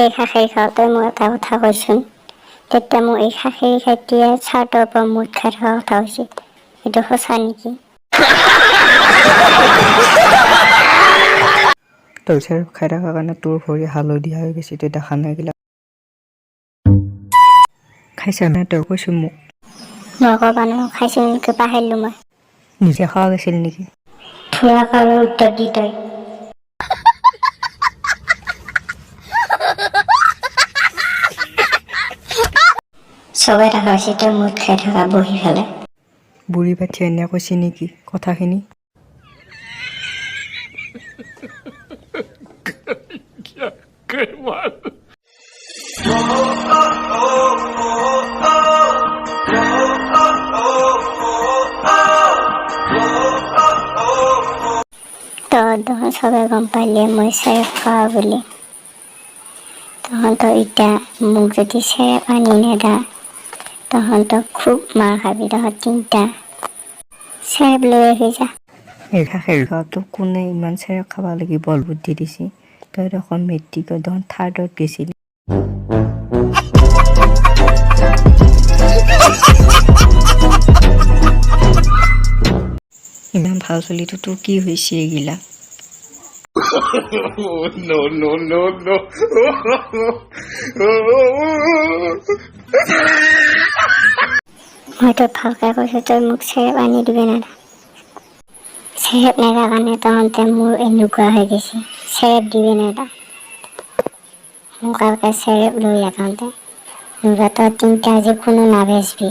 এই খাখেৰি খাওঁতে মই এটা কথা কৈছোঁ, তেতিয়া মোৰ এই খাখেৰি খাইটিয়ে চাৰ্টৰ পৰা মুঠ খাই থকা কথা হৈছে, এইটো সঁচা নেকি? তই চেৰেপ খাই থকাৰ কাৰণে তোৰ ভৰি হালধীয়া হৈ গৈছে, তই দেখা নাই গিলা খাইছা নাই তই কৈছোঁ মোক। মই ক'বা নোৱাৰোঁ, খাইছোঁ নেকি পাহৰিলোঁ মই। নিজে খোৱা গৈছিল নেকি? থোৰা কালৰ উত্তৰ দি তই। চবে থকা হৈছে তই মুঠ খাই থকা বহি ফেলে। বুঢ়ী পাঠিয়ে এনে কৈছে নেকি কথাখিনি? তহঁত চবে গম পালিয়ে মই চেৰেপ খাওঁ বুলি। তহঁতৰ এতিয়া মোক যদি চেৰেপ আনি নেদা, তহঁতক খুব মাৰ খাবি তহঁত তিনিটা। চেৰেপ লৈ আহি যা। এই খাখেৰি খোৱাটো কোনে ইমান চেৰেপ খাব লাগি বল বুদ্ধি দিছে? তই দেখোন মেট্ৰিকত দেখোন থাৰ্ডত গৈছিলি। ইমান ভাল চলিটো তোৰ কি হৈছে এইগিলা? মই তোক ভালকৈ কৈছোঁ তই মোক চেৰেপ আনি দিবি নেদা। চেৰেপ নেদা কাৰণে তহঁতে মোৰ এনেকুৱা হৈ গৈছে, চেৰেপ দিবি নেদা। সোনকালকে চেৰেপ লৈ আহ তহঁতে, নহ'লে তই তিনিটা আজি কোনো নাবেচবি।